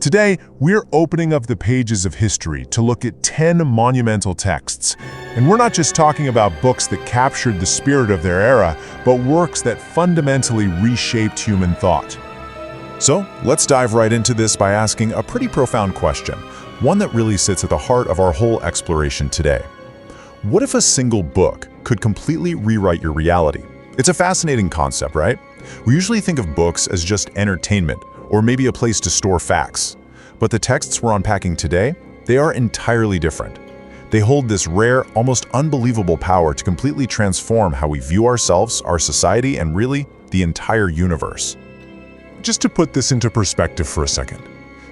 Today, we're opening up the pages of history to look at 10 monumental texts. And we're not just talking about books that captured the spirit of their era, but works that fundamentally reshaped human thought. So, let's dive right into this by asking a pretty profound question, one that really sits at the heart of our whole exploration today. What if a single book could completely rewrite your reality? It's a fascinating concept, right? We usually think of books as just entertainment, or maybe a place to store facts. But the texts we're unpacking today, they are entirely different. They hold this rare, almost unbelievable power to completely transform how we view ourselves, our society, and really, the entire universe. Just to put this into perspective for a second,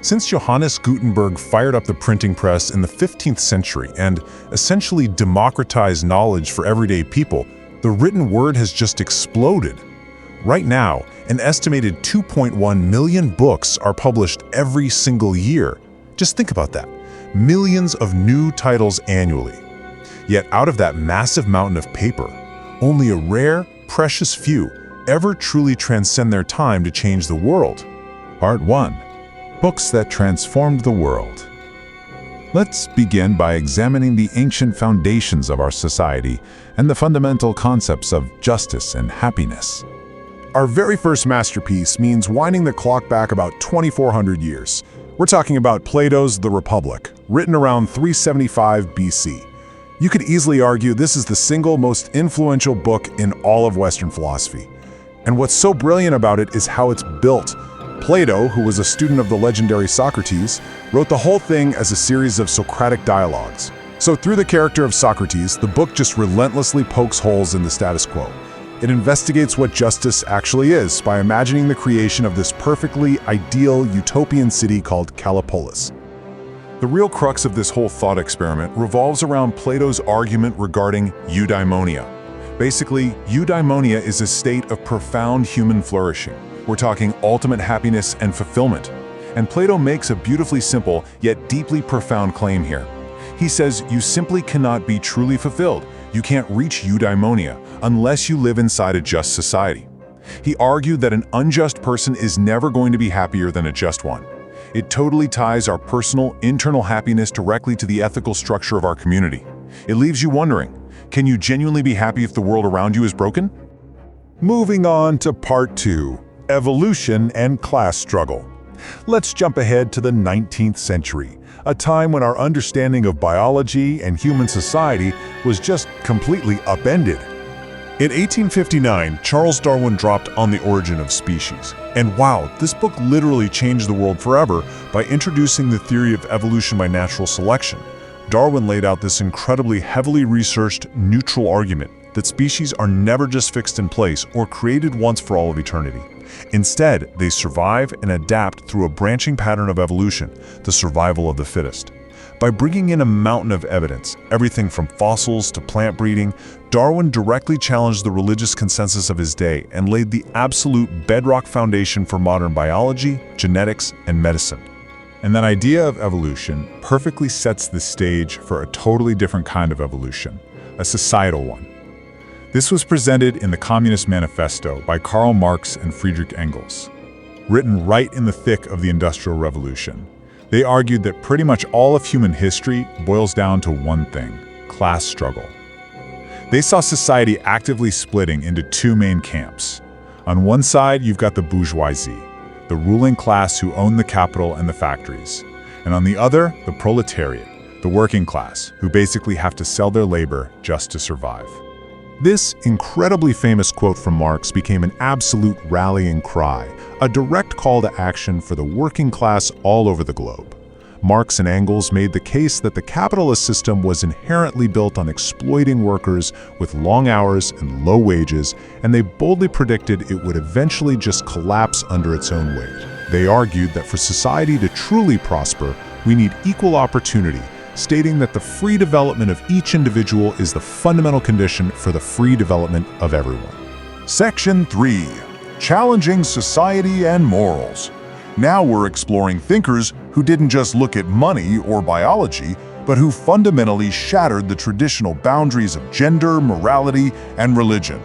since Johannes Gutenberg fired up the printing press in the 15th century and essentially democratized knowledge for everyday people, the written word has just exploded. Right now, an estimated 2.1 million books are published every single year. Just think about that. Millions of new titles annually. Yet out of that massive mountain of paper, only a rare, precious few ever truly transcend their time to change the world. Part 1. Books that transformed the world. Let's begin by examining the ancient foundations of our society and the fundamental concepts of justice and happiness. Our very first masterpiece means winding the clock back about 2,400 years. We're talking about Plato's The Republic, written around 375 BC. You could easily argue this is the single most influential book in all of Western philosophy. And what's so brilliant about it is how it's built. Plato, who was a student of the legendary Socrates, wrote the whole thing as a series of Socratic dialogues. So through the character of Socrates, the book just relentlessly pokes holes in the status quo. It investigates what justice actually is by imagining the creation of this perfectly ideal utopian city called Callipolis. The real crux of this whole thought experiment revolves around Plato's argument regarding eudaimonia. Basically, eudaimonia is a state of profound human flourishing. We're talking ultimate happiness and fulfillment. And Plato makes a beautifully simple yet deeply profound claim here. He says you simply cannot be truly fulfilled. You can't reach eudaimonia unless you live inside a just society. He argued that an unjust person is never going to be happier than a just one. It totally ties our personal, internal happiness directly to the ethical structure of our community. It leaves you wondering, can you genuinely be happy if the world around you is broken? Moving on to Part 2, Evolution and Class Struggle. Let's jump ahead to the 19th century, a time when our understanding of biology and human society was just completely upended. In 1859, Charles Darwin dropped On the Origin of Species. And wow, this book literally changed the world forever by introducing the theory of evolution by natural selection. Darwin laid out this incredibly heavily researched, neutral argument that species are never just fixed in place or created once for all of eternity. Instead, they survive and adapt through a branching pattern of evolution, the survival of the fittest. By bringing in a mountain of evidence, everything from fossils to plant breeding, Darwin directly challenged the religious consensus of his day and laid the absolute bedrock foundation for modern biology, genetics, and medicine. And that idea of evolution perfectly sets the stage for a totally different kind of evolution, a societal one. This was presented in the Communist Manifesto by Karl Marx and Friedrich Engels. Written right in the thick of the Industrial Revolution, they argued that pretty much all of human history boils down to one thing: class struggle. They saw society actively splitting into two main camps. On one side, you've got the bourgeoisie, the ruling class who own the capital and the factories. And on the other, the proletariat, the working class, who basically have to sell their labor just to survive. This incredibly famous quote from Marx became an absolute rallying cry, a direct call to action for the working class all over the globe. Marx and Engels made the case that the capitalist system was inherently built on exploiting workers with long hours and low wages, and they boldly predicted it would eventually just collapse under its own weight. They argued that for society to truly prosper, we need equal opportunity, stating that the free development of each individual is the fundamental condition for the free development of everyone. Section 3. Challenging Society and Morals. Now we're exploring thinkers who didn't just look at money or biology, but who fundamentally shattered the traditional boundaries of gender, morality, and religion.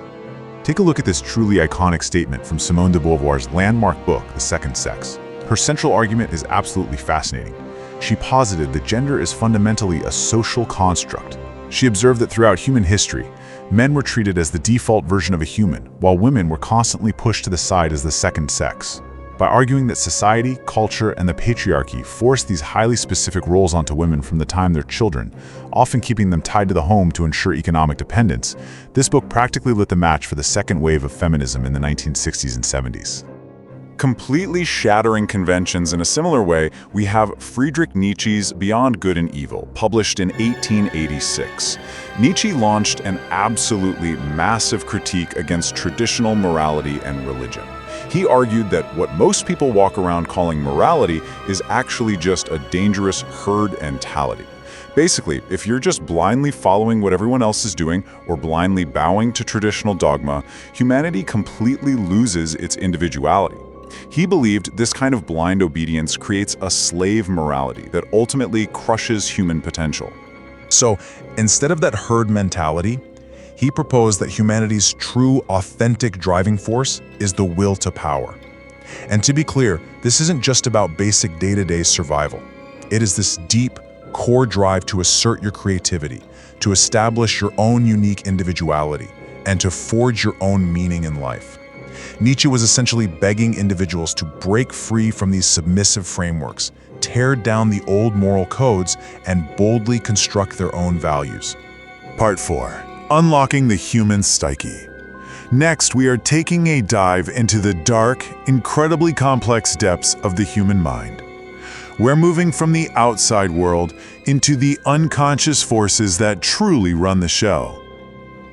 Take a look at this truly iconic statement from Simone de Beauvoir's landmark book, The Second Sex. Her central argument is absolutely fascinating. She posited that gender is fundamentally a social construct. She observed that throughout human history, men were treated as the default version of a human, while women were constantly pushed to the side as the second sex. By arguing that society, culture, and the patriarchy forced these highly specific roles onto women from the time they're children, often keeping them tied to the home to ensure economic dependence, this book practically lit the match for the second wave of feminism in the 1960s and 70s. Completely shattering conventions in a similar way, we have Friedrich Nietzsche's Beyond Good and Evil, published in 1886. Nietzsche launched an absolutely massive critique against traditional morality and religion. He argued that what most people walk around calling morality is actually just a dangerous herd mentality. Basically, if you're just blindly following what everyone else is doing or blindly bowing to traditional dogma, humanity completely loses its individuality. He believed this kind of blind obedience creates a slave morality that ultimately crushes human potential. So, instead of that herd mentality, he proposed that humanity's true, authentic driving force is the will to power. And to be clear, this isn't just about basic day-to-day survival. It is this deep, core drive to assert your creativity, to establish your own unique individuality, and to forge your own meaning in life. Nietzsche was essentially begging individuals to break free from these submissive frameworks, tear down the old moral codes, and boldly construct their own values. Part 4. Unlocking the human psyche. Next, we are taking a dive into the dark, incredibly complex depths of the human mind. We're moving from the outside world into the unconscious forces that truly run the show.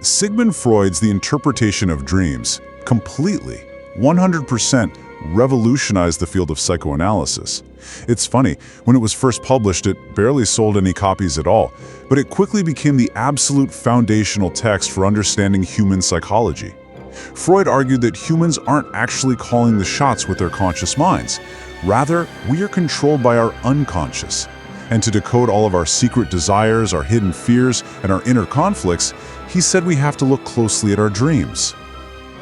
Sigmund Freud's The Interpretation of Dreams completely, 100% revolutionized the field of psychoanalysis. It's funny, when it was first published, it barely sold any copies at all, but it quickly became the absolute foundational text for understanding human psychology. Freud argued that humans aren't actually calling the shots with their conscious minds. Rather, we are controlled by our unconscious. And to decode all of our secret desires, our hidden fears, and our inner conflicts, he said we have to look closely at our dreams.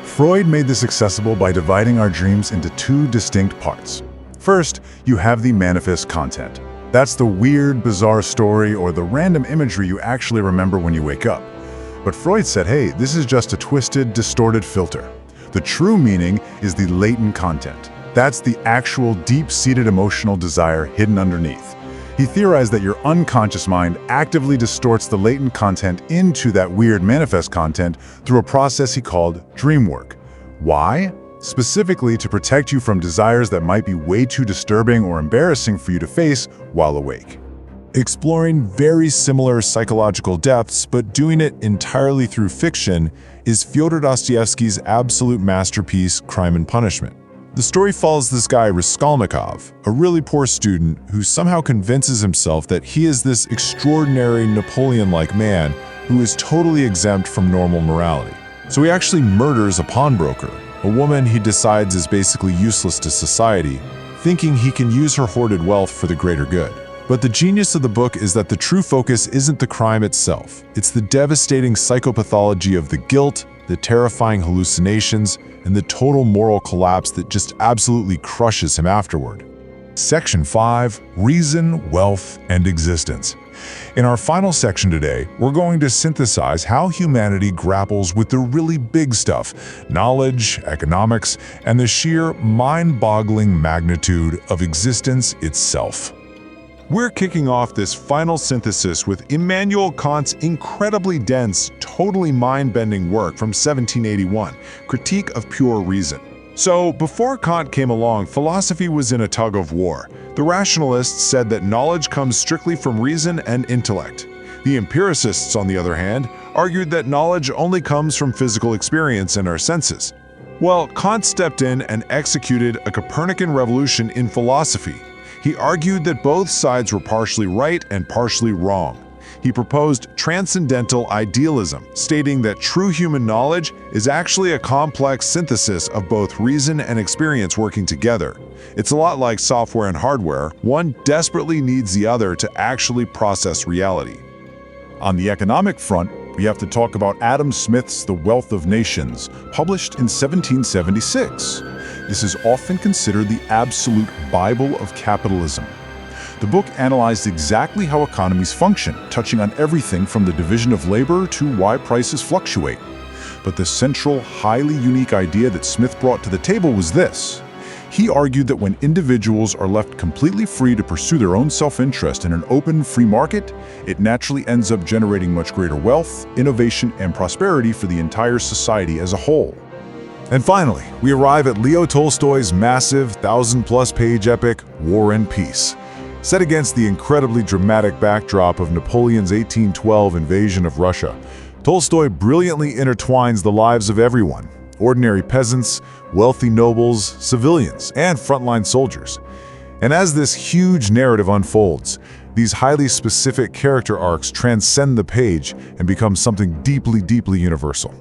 Freud made this accessible by dividing our dreams into two distinct parts. First, you have the manifest content. That's the weird, bizarre story or the random imagery you actually remember when you wake up. But Freud said, hey, this is just a twisted, distorted filter. The true meaning is the latent content. That's the actual deep-seated emotional desire hidden underneath. He theorized that your unconscious mind actively distorts the latent content into that weird manifest content through a process he called dream work. Why? Specifically to protect you from desires that might be way too disturbing or embarrassing for you to face while awake. Exploring very similar psychological depths, but doing it entirely through fiction, is Fyodor Dostoevsky's absolute masterpiece, Crime and Punishment. The story follows this guy Raskolnikov, a really poor student who somehow convinces himself that he is this extraordinary Napoleon-like man who is totally exempt from normal morality. So he actually murders a pawnbroker, a woman he decides is basically useless to society, thinking he can use her hoarded wealth for the greater good. But the genius of the book is that the true focus isn't the crime itself. It's the devastating psychopathology of the guilt, the terrifying hallucinations, and the total moral collapse that just absolutely crushes him afterward. Section 5, Reason, Wealth, and Existence. In our final section today, we're going to synthesize how humanity grapples with the really big stuff, knowledge, economics, and the sheer mind-boggling magnitude of existence itself. We're kicking off this final synthesis with Immanuel Kant's incredibly dense, totally mind-bending work from 1781, Critique of Pure Reason. So, before Kant came along, philosophy was in a tug-of-war. The rationalists said that knowledge comes strictly from reason and intellect. The empiricists, on the other hand, argued that knowledge only comes from physical experience and our senses. Well, Kant stepped in and executed a Copernican revolution in philosophy. He argued that both sides were partially right and partially wrong. He proposed transcendental idealism, stating that true human knowledge is actually a complex synthesis of both reason and experience working together. It's a lot like software and hardware. One desperately needs the other to actually process reality. On the economic front, we have to talk about Adam Smith's The Wealth of Nations, published in 1776. This is often considered the absolute Bible of capitalism. The book analyzed exactly how economies function, touching on everything from the division of labor to why prices fluctuate. But the central, highly unique idea that Smith brought to the table was this. He argued that when individuals are left completely free to pursue their own self-interest in an open, free market, it naturally ends up generating much greater wealth, innovation, and prosperity for the entire society as a whole. And finally, we arrive at Leo Tolstoy's massive, 1,000-plus page epic, War and Peace. Set against the incredibly dramatic backdrop of Napoleon's 1812 invasion of Russia, Tolstoy brilliantly intertwines the lives of everyone: ordinary peasants, wealthy nobles, civilians, and frontline soldiers. And as this huge narrative unfolds, these highly specific character arcs transcend the page and become something deeply, deeply universal.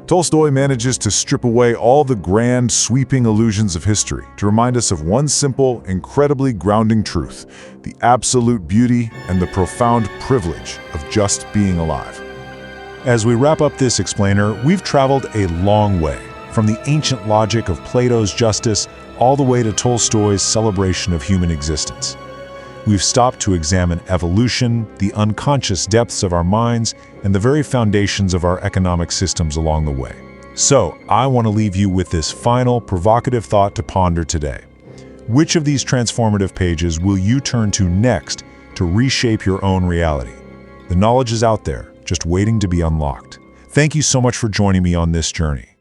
Tolstoy manages to strip away all the grand, sweeping illusions of history to remind us of one simple, incredibly grounding truth: the absolute beauty and the profound privilege of just being alive. As we wrap up this explainer, we've traveled a long way, from the ancient logic of Plato's justice all the way to Tolstoy's celebration of human existence. We've stopped to examine evolution, the unconscious depths of our minds, and the very foundations of our economic systems along the way. So, I want to leave you with this final, provocative thought to ponder today. Which of these transformative pages will you turn to next to reshape your own reality? The knowledge is out there, just waiting to be unlocked. Thank you so much for joining me on this journey.